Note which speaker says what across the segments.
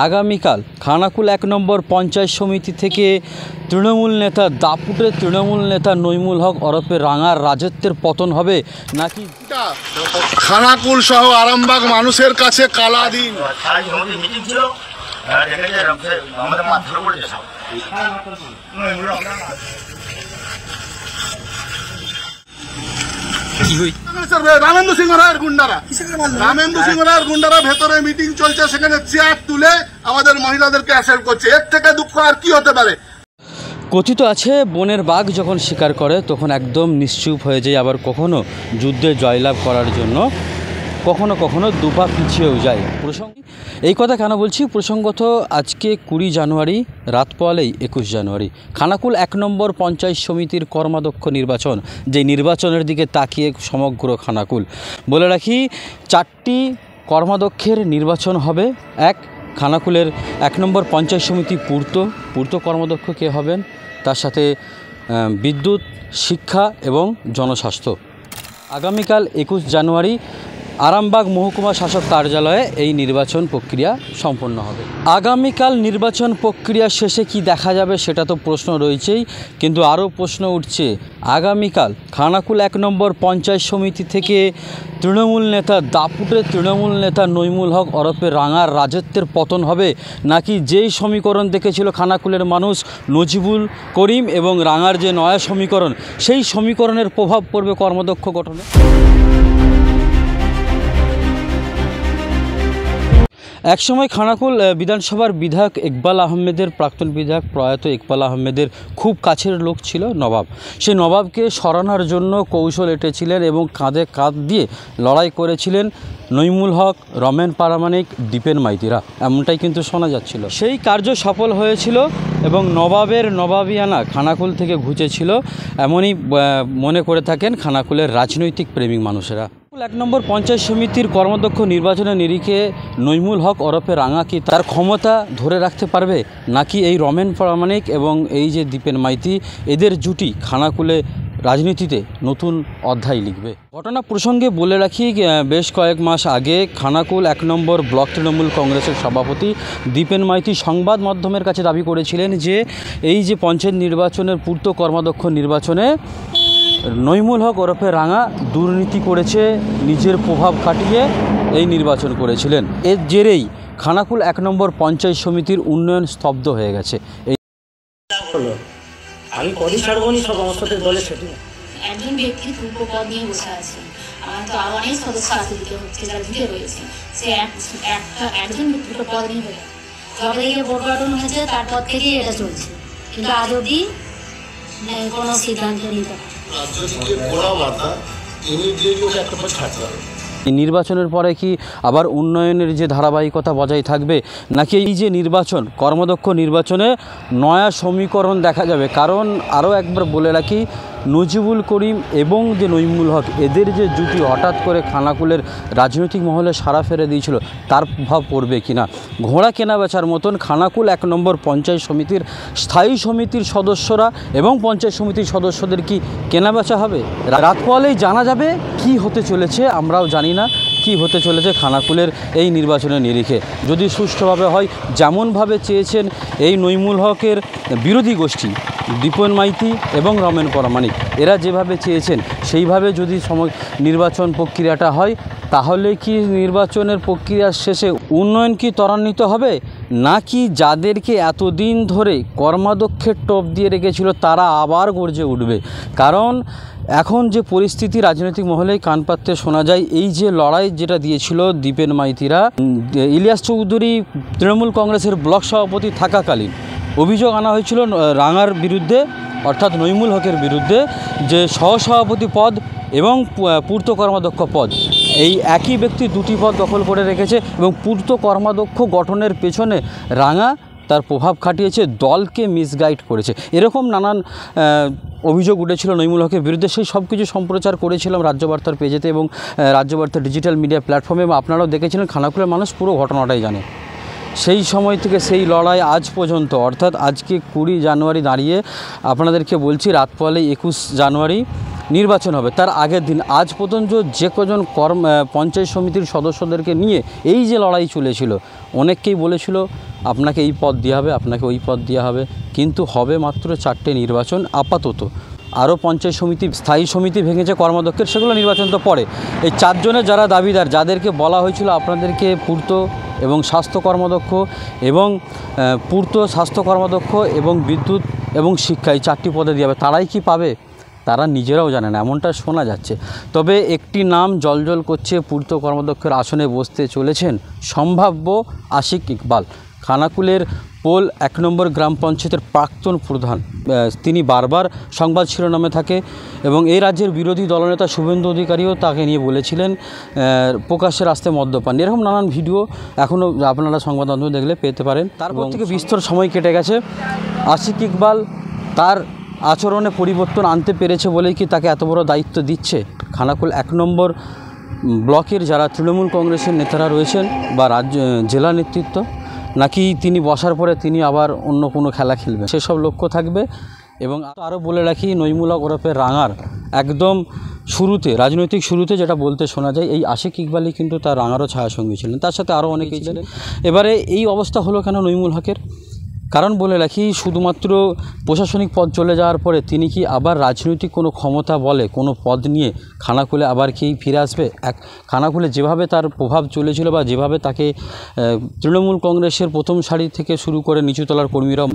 Speaker 1: আগামীকাল খানাকুল ১ নম্বর পঞ্চায়েত সমিতি থেকে তৃণমূল নেতা দাপুটের তৃণমূল নেতা নইমুল হক ওরফে রাঙার রাজত্বের পতন হবে নাকি
Speaker 2: খানাকুল সহ আরামবাগ মানুষের কাছে কালা দিন। রামেন্দ্র সিংহ রায়ের গুন্ডারা ভেতরে মিটিং চলছে, সেখানে চেয়ার তুলে আমাদের মহিলাদেরকে অ্যাসেম্বল করছে। এর থেকে দুঃখ আর কি হতে পারে?
Speaker 1: কথিত আছে বনের বাঘ যখন শিকার করে তখন একদম নিশ্চুপ হয়ে যায়, আবার কখনো যুদ্ধে জয়লাভ করার জন্য কখনো কখনো দুপা পিছিয়েও যায়। এই কথা কেন বলছি? প্রসঙ্গত আজকে 20 জানুয়ারি, রাত পোয়ালেই 21 জানুয়ারি খানাকুল 1 নম্বর পঞ্চায়েত সমিতির কর্মাধ্যক্ষ নির্বাচন, যে নির্বাচনের দিকে তাকিয়ে সমগ্র খানাকুল। বলে রাখি 4টি কর্মাধ্যক্ষের নির্বাচন হবে। এক, খানাকুলের 1 নম্বর পঞ্চায়েত সমিতি পূর্ত কর্মাধ্যক্ষ কে হবেন, তার সাথে বিদ্যুৎ, শিক্ষা এবং জনস্বাস্থ্য। আগামীকাল 21 জানুয়ারি আরামবাগ মহকুমা শাসক কার্যালয়ে এই নির্বাচন প্রক্রিয়া সম্পন্ন হবে। আগামীকাল নির্বাচন প্রক্রিয়া শেষে কি দেখা যাবে সেটা তো প্রশ্ন রয়েছেই, কিন্তু আরও প্রশ্ন উঠছে আগামীকাল খানাকুল 1 নম্বর পঞ্চায়েত সমিতি থেকে তৃণমূল নেতা দাপুটের তৃণমূল নেতা নইমুল হক ওরফে রাঙার রাজত্বের পতন হবে নাকি যেই সমীকরণ দেখেছিল খানাকুলের মানুষ নজিবুল করিম এবং রাঙার যে নয়া সমীকরণ, সেই সমীকরণের প্রভাব পড়বে কর্মদক্ষ গঠনে। একসময় খানাকুল বিধানসভার বিধায়ক ইকবাল আহমেদের, প্রাক্তন বিধায়ক প্রয়াত ইকবাল আহমেদের খুব কাছের লোক ছিল নবাব। সেই নবাবকে সরানোর জন্য কৌশল এঁটেছিলেন এবং কাঁধে কাঁধ দিয়ে লড়াই করেছিলেন নইমুল হক, রমেন পারামানিক, দীপেন মাইতিরা, এমনটাই কিন্তু শোনা যাচ্ছিল। সেই কার্য সফল হয়েছিল এবং নবাবের নবাবিয়ানা খানাকুল থেকে ঘুচেছিল, এমনই মনে করে থাকেন খানাকুলের রাজনৈতিক প্রেমিক মানুষেরা। 1 নম্বর পঞ্চায়েত সমিতির কর্মাধ্যক্ষ নির্বাচনের নিরিখে নইমুল হক ওরফে রাঙা কি তার ক্ষমতা ধরে রাখতে পারবে নাকি এই রমেন প্রামাণিক এবং এই যে দীপেন মাইতি, এদের জুটি খানাকুলে রাজনীতিতে নতুন অধ্যায় লিখবে? ঘটনা প্রসঙ্গে বলে রাখি, বেশ কয়েক মাস আগে খানাকুল 1 নম্বর ব্লক তৃণমূল কংগ্রেসের সভাপতি দীপেন মাইতি সংবাদ মাধ্যমের কাছে দাবি করেছিলেন যে এই যে পঞ্চায়েত নির্বাচনের পূর্ত কর্মাধ্যক্ষ নির্বাচনে নইমুল হক ওরফে রাঙা দুর্নীতি করেছে, নিজের প্রভাব খাটিয়ে এই নির্বাচন করেছিলেন। এর জেরেই খানাকুল 1 নম্বর পঞ্চায়েত সমিতির উন্নয়ন স্তব্ধ হয়ে গেছে। এই
Speaker 3: আমি কদি ছাড়বনি সব অবস্থাতে বলে সেটি
Speaker 4: একজন ব্যক্তি পূর্ব পদ নিয়ে বসে আছে, তো আরো অনেক সদস্য আছে দিতে হচ্ছে যারা ঢুকে রয়েছে, সে একজন দুটো পদ নিয়ে হয়ে যবে থেকে ভোট গঠন হয়েছে তারপর থেকেই এটা চলছে, কিন্তু আজ অব্দি কোনো সিদ্ধান্ত নিতে পারে।
Speaker 1: নির্বাচনের পরে কি আবার উন্নয়নের যে ধারাবাহিকতা বজায় থাকবে নাকি এই যে নির্বাচন কর্মদক্ষ নির্বাচনে নয়া সমীকরণ দেখা যাবে? কারণ আরও একবার বলে রাখি, নজিবুল করিম এবং যে নইমুল হক, এদের যে জুটি হঠাৎ করে খানাকুলের রাজনৈতিক মহলে সাড়া ফেলে দিয়েছিল, তার প্রভাব পড়বে কিনা? ঘোড়া কেনা বেচার মতন খানাকুল 1 নম্বর পঞ্চায়েত সমিতির স্থায়ী সমিতির সদস্যরা এবং পঞ্চায়েত সমিতির সদস্যদের কি কেনা বেচা হবে? রাত পোয়ালেই জানা যাবে কি হতে চলেছে। আমরাও জানি না কি হতে চলেছে খানাকুলের এই নির্বাচনের নিরিখে। যদি সুষ্ঠুভাবে হয়, যেমনভাবে চেয়েছেন এই নইমুল হকের বিরোধী গোষ্ঠী দীপেন মাইতি এবং রমেন পরামানিক, এরা যেভাবে চেয়েছেন সেইভাবে যদি নির্বাচন প্রক্রিয়াটা হয়, তাহলে কি নির্বাচনের প্রক্রিয়ার শেষে উন্নয়ন কি ত্বরান্বিত হবে নাকি যাদেরকে এতদিন ধরে কর্মাধ্যক্ষের টোপ দিয়ে রেখেছিল তারা আবার গর্জে উঠবে? কারণ এখন যে পরিস্থিতি রাজনৈতিক মহলেই কান পাততে শোনা যায়, এই যে লড়াই যেটা দিয়েছিল দীপেন মাইতিরা, ইলিয়াস চৌধুরী তৃণমূল কংগ্রেসের ব্লক সভাপতি থাকাকালীন অভিযোগ আনা হয়েছিল রাঙার বিরুদ্ধে, অর্থাৎ নইমুল হকের বিরুদ্ধে, যে সহসভাপতি পদ এবং পূর্ত কর্মাধ্যক্ষ পদ, এই একই ব্যক্তি 2টি পদ দখল করে রেখেছে এবং পূর্ত কর্মাধ্যক্ষ গঠনের পেছনে রাঙা তার প্রভাব খাটিয়েছে, দলকে মিসগাইড করেছে, এরকম নানান অভিযোগ উঠেছিল নইমুল হকের বিরুদ্ধে। সেই সব কিছু সম্প্রচার করেছিলাম রাজ্যবার্তার পেজেতে এবং রাজ্যবার্তার ডিজিটাল মিডিয়া প্ল্যাটফর্মে, এবং আপনারাও দেখেছিলেন। খানাকুলের মানুষ পুরো ঘটনাটাই জানে। সেই সময় থেকে সেই লড়াই আজ পর্যন্ত, অর্থাৎ আজকে 20 জানুয়ারি দাঁড়িয়ে আপনাদেরকে বলছি, রাত পোয়ালে 21 জানুয়ারি নির্বাচন হবে। তার আগের দিন আজ পর্যন্ত যে কজন পঞ্চায়েত সমিতির সদস্যদেরকে নিয়ে এই যে লড়াই চলেছিল, অনেককেই বলেছিল আপনাকে এই পদ দেওয়া হবে, আপনাকে ওই পদ দেওয়া হবে, কিন্তু হবে মাত্র 4টে নির্বাচন আপাতত। আরও পঞ্চায়েত সমিতি, স্থায়ী সমিতি ভেঙেছে কর্মাধ্যক্ষের, সেগুলো নির্বাচন তো পরে। এই 4 জনের যারা দাবিদার, যাদেরকে বলা হয়েছিল আপনাদেরকে পূর্ত এবং স্বাস্থ্য কর্মাধ্যক্ষ এবং পূর্ত, স্বাস্থ্য কর্মাধ্যক্ষ এবং বিদ্যুৎ এবং শিক্ষা, এই 4টি পদে দেওয়া হবে, তারাই কি পাবে? তারা নিজেরাও জানে না, এমনটা শোনা যাচ্ছে। তবে একটি নাম জলজল করছে, পূর্ত কর্মাধ্যক্ষের আসনে বসতে চলেছেন সম্ভাব্য আশিক ইকবাল, খানাকুলের পোল 1 নম্বর গ্রাম পঞ্চায়েতের প্রাক্তন প্রধান। তিনি বারবার সংবাদ শিরোনামে থাকে এবং এই রাজ্যের বিরোধী দলনেতা শুভেন্দু অধিকারীও তাকে নিয়ে বলেছিলেন প্রকাশ্যে রাস্তায় মদ্যপান, এরকম নানান ভিডিও এখনও আপনারা সংবাদ মাধ্যমে দেখলে পেতে পারেন। তারপর থেকে বিস্তর সময় কেটে গেছে। আশিক ইকবাল তার আচরণে পরিবর্তন আনতে পেরেছে বলেই কি তাকে এত বড় দায়িত্ব দিচ্ছে খানাকুল 1 নম্বর ব্লকের যারা তৃণমূল কংগ্রেসের নেতারা রয়েছেন বা জেলা নেতৃত্ব, নাকি তিনি বসার পরে তিনি আবার অন্য কোনো খেলা খেলবেন, সেসব লক্ষ্য থাকবে। এবং আরও বলে রাখি, নইমুল হক ওরফে রাঙার একদম শুরুতে, রাজনৈতিক শুরুতে যেটা বলতে শোনা যায়, এই আশিক ইকবালই কিন্তু তার রাঙারও ছায়াসঙ্গী ছিলেন, তার সাথে আরও অনেকেই ছিলেন। এবারে এই অবস্থা হলো কেন নইমুল হকের? কারণ বলে রাখি, শুধুমাত্র প্রশাসনিক পদ চলে যাওয়ার পরে তিনি কি আবার রাজনৈতিক কোনো ক্ষমতা বলে কোনো পদ নিয়ে খানাকুলে আবার কি ফিরে আসবে? খানাকুলে যেভাবে তার প্রভাব চলেছিল বা যেভাবে তাকে তৃণমূল কংগ্রেসের প্রথম সারি থেকে শুরু করে নিচুতলার কর্মীরা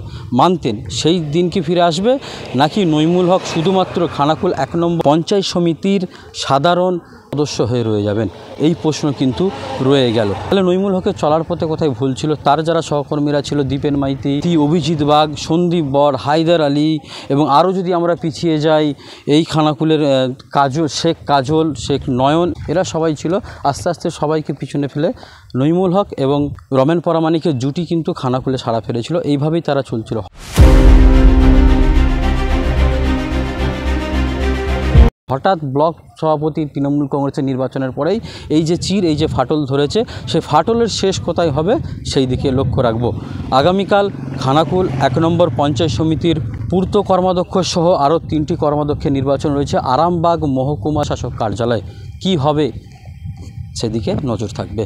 Speaker 1: মানতেন, সেই দিন কি ফিরে আসবে? নাকি নইমুল হক শুধুমাত্র খানাকুল 1 নম্বর পঞ্চায়েত সমিতির সাধারণ সদস্য হয়ে রয়ে যাবেন? এই প্রশ্ন কিন্তু রয়ে গেল। তাহলে নইমুল হকের চলার পথে কোথায় ভুল ছিল? তার যারা সহকর্মীরা ছিল, দীপেন মাইতি, অভিজিৎ বাগ, সন্দীপ বর, হায়দার আলী, এবং আরও যদি আমরা পিছিয়ে যাই, এই খানাকুলের কাজল, শেখ নয়ন, এরা সবাই ছিল। আস্তে আস্তে সবাইকে পিছনে ফেলে নইমুল হক এবং রমেন পরামানিকের জুটি কিন্তু খানাকুলে সাড়া ফেলেছিল। এইভাবেই তারা চলছিল। হঠাৎ ব্লক সভাপতি তৃণমূল কংগ্রেসের নির্বাচনের পরেই এই যে এই যে ফাটল ধরেছে, সেই ফাটলের শেষ কোথায় হবে সেই দিকে লক্ষ্য রাখব। আগামীকাল খানাকুল 1 নম্বর পঞ্চায়েত সমিতির পূর্ত কর্মাধ্যক্ষ সহ আরও 3টি কর্মাধ্যক্ষের নির্বাচন রয়েছে আরামবাগ মহকুমা শাসক কার্যালয়। কি হবে সেদিকে নজর থাকবে।